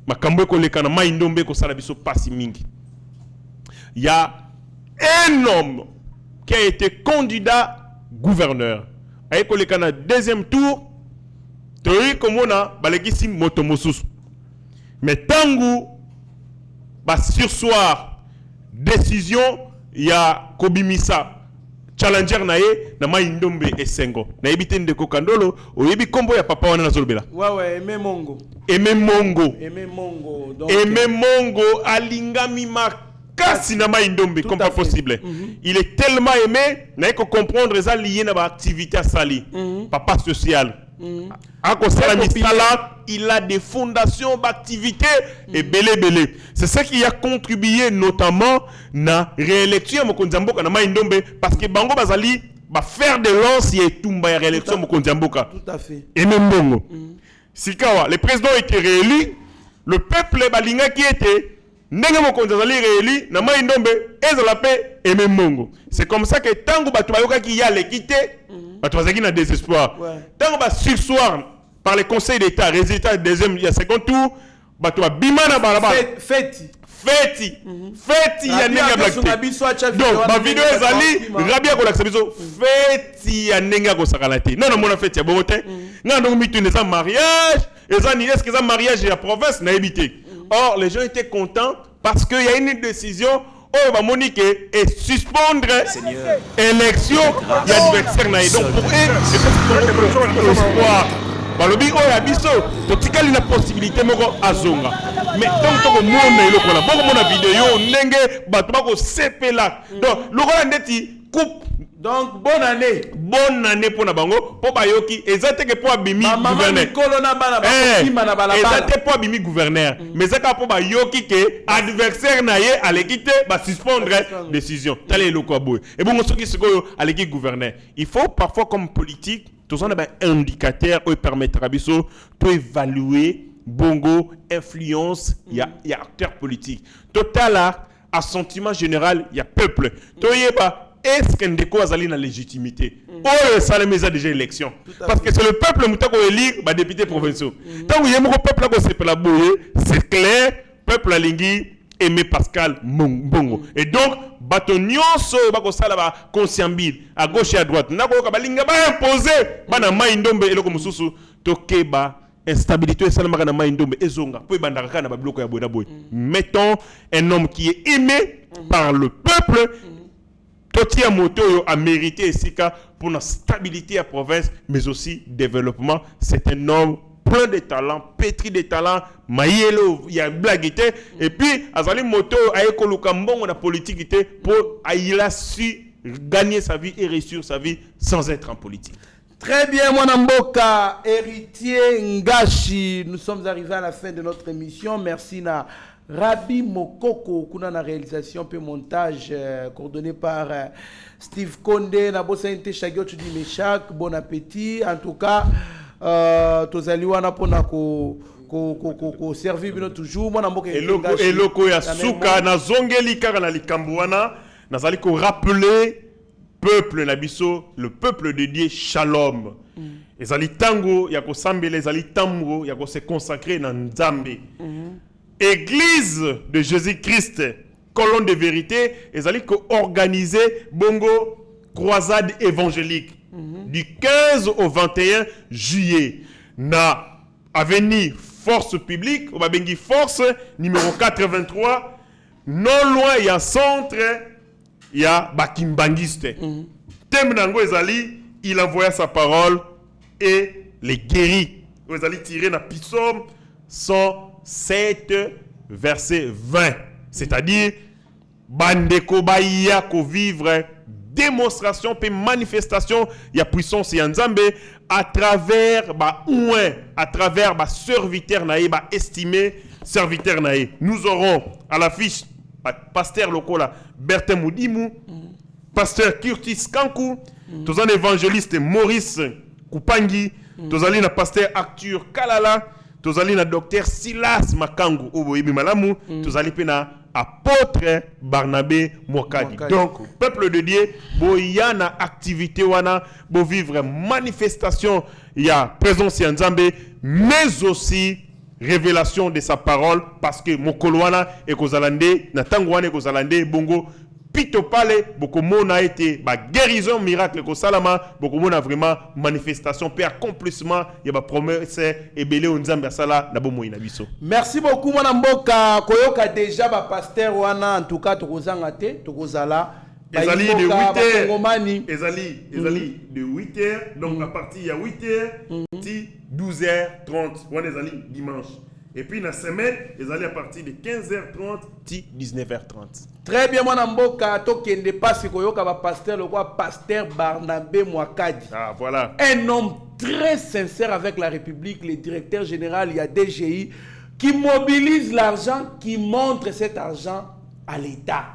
Makambo Koleka, Maïndombe, Kosala Biso, Passi Mingi. Il y a un homme qui a été candidat gouverneur. Aïe Koleka, na deuxième tour, Tori Komona, Balekisi Motomosus. Mais Tangu, sursoir, décision, il y a Kobimisa, challenger nae, na Maïndombe et Sengo. Na ebite ndeko kandolo, oyebi kombo ya papa wana na zolbela. Ouais, Aimé Mongo. Aimé Mongo. Aimé Mongo. Donc, Aimé Mongo, alingami makasi na Maïndombe, comme pas possible. Il est tellement aimé, n'a que comprendre ça lié na ba activité à Sali. Papa social. Il a des fondations d'activités et belé. C'est ça qui a contribué notamment à la réélection de Maïndombe parce que Bango Bazali va faire de lance et tout la réélection de Kondiamboka. Tout à fait. Et même Bongo. Sikawa, le président était réélu, le peuple Balinga qui était Nenga Kondiamboka réélu, na Maïndombe et la paix et même Bongo. C'est comme ça que Tango Batuayoka qui y a l'équité. Batouazaki n'a désespoir. Tant que sursoir par le Conseil d'État, résultat deuxième, il y a second tour, Batoua Bimana Baraba. Feti, il y a Nenga Blackté. Donc, ma vidéo est allée, Rabia Kolaksabiso, Feti, il y a Nenga Kosakalate. Non, mon fête, il y a beau temps. Non, donc, il y a un mariage, est-ce que c'est un mariage de la province n'a évité. Or, les gens étaient contents parce qu'il y a une décision. Oh, bah Monique et suspendre l'élection de l'adversaire. Donc pour eux, c'est l'espoir. Bah le bigo ya biso, to tikali la possibilité moko azonga. Mais donc to mona eloko la, bongo mona vidéo ndenge bato bako sepela. Donc lokola ndeti coupe. Donc bonne année pour na bango, po bayoki ezate pour abimi gouverneur. Ezate pour abimi gouverneur. Mais zaka po bayoki ke adversaire na ye alekite ba suspendre décision. Tale eloko boy. Et bon soki sikoyo aleki gouverneur. Il faut parfois comme politique, tout ça un indicateur qui permettra biso to évaluer bongo influence il y a acteur politique. Total là, à sentiment général, il y a peuple. Toyeba est-ce qu'il y a une légitimité? Oh, ça les déjà élection. Parce que c'est le peuple qui a élu les députés provinciaux. Tant que le peuple c'est clair, le peuple a aimé Pascal Bongo. Et donc, bâtonnion so ba conscienbil à gauche et à droite. Nako ka balinga ba imposer bana Maïndombe eloko mususu tokeba instabilité salamaka na Maïndombe ezonga po bandaka na ba bloco ya boda boy. Mettons un homme qui est aimé par le peuple. Totia Moto a mérité ici pour la stabilité de la province, mais aussi développement. C'est un homme plein de talents, pétri de talents, maïelo, il y a une blague. Et puis, Azali Moto a écoloqué la politique pour il a su gagner sa vie et réussir sa vie sans être en politique. Très bien, Mwanamboka, héritier Ngashi. Nous sommes arrivés à la fin de notre émission. Merci na Rabi Mokoko, kuna na réalisation et montage coordonné par Steve Condé, na bossa inte Shagio tu dis Meshak, bon appétit. En tout cas, tozali wana pona ko servir bino toujours. Mwanamboka eloko ya suka na zongeli kaka na likambo wana, nazali ko rappeler peuple na biso, le peuple de Dieu Shalom. Ezali tango ya ko sambele, ezali tango ya ko se consacrer na Nzambe. Église de Jésus-Christ, colonne de vérité, ils allaient organiser bongo croisade évangélique du 15 au 21 juillet. Na avenue Force publique, on va bengi Force numéro 83, non loin il y a centre, il y a Bakimbangiste. Thème nango ezali, il envoya sa parole et les guérit. Ils allaient tirer na Psaume 107 verset 20, c'est-à-dire bandeko baïa ko vivre démonstration et manifestation il y a puissance et Nzambe à travers à travers serviteur naïe estimé serviteur naïe. Nous aurons à l'affiche pasteur lokola Bertin Moudimou, pasteur Curtis Kankou, tous un évangéliste Maurice Koupangi, tozali na pasteur Arthur Kalala, tozali na docteur Silas Makangu oboyebi malamu, tozali pe na apôtre Barnabé Mwakadi. Donc peuple de Dieu boya na activité wana bo vivre manifestation ya présence ya Nzambe, mais aussi révélation de sa parole, parce que mokolo wana ekozalande na tango wana ekozalande bongo pito pale bokomona été ba guérison miracle ko salama bokomona vraiment manifestation pe accomplissement ya ba promesse et belé Nzambe asala na bomoyi na biso. Merci beaucoup mwana mboka koyoka déjà ba pasteur wana en tout cas tokozanga te tokozala ezali de 8h ezali de 8h donc à partir ya 8h ti 12h30 wana ezali dimanche. Et puis la semaine, ils allaient à partir de 15h30 ti 19h30. Très bien, mon amboka, tokende passe koyoka ba pasteur le quoi pasteur Barnabé Mwakadi. Ah voilà. Un homme très sincère avec la République, le directeur général, il y a DGI qui mobilise l'argent, qui montre cet argent à l'État.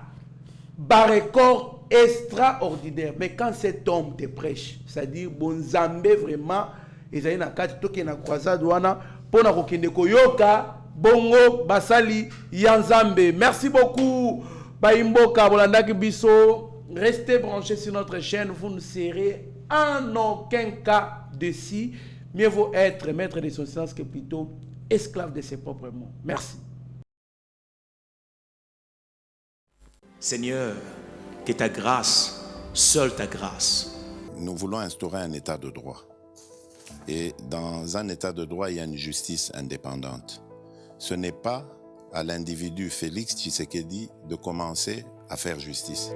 Par record extraordinaire. Mais quand cet homme te prêche, c'est-à-dire bon Zambé vraiment, ils allaient na kati tokena croisade wana. Pona kokende koyoka bongo basali yanzambe. Merci beaucoup Baimboka Bolandaki Biso. Restez branchés sur notre chaîne, vous ne serez en aucun cas déçus. Mieux vaut être maître de son sens que plutôt esclave de ses propres mots. Merci. Seigneur, que ta grâce, seule ta grâce. Nous voulons instaurer un état de droit. Et dans un état de droit, il y a une justice indépendante. Ce n'est pas à l'individu Félix Tshisekedi de commencer à faire justice.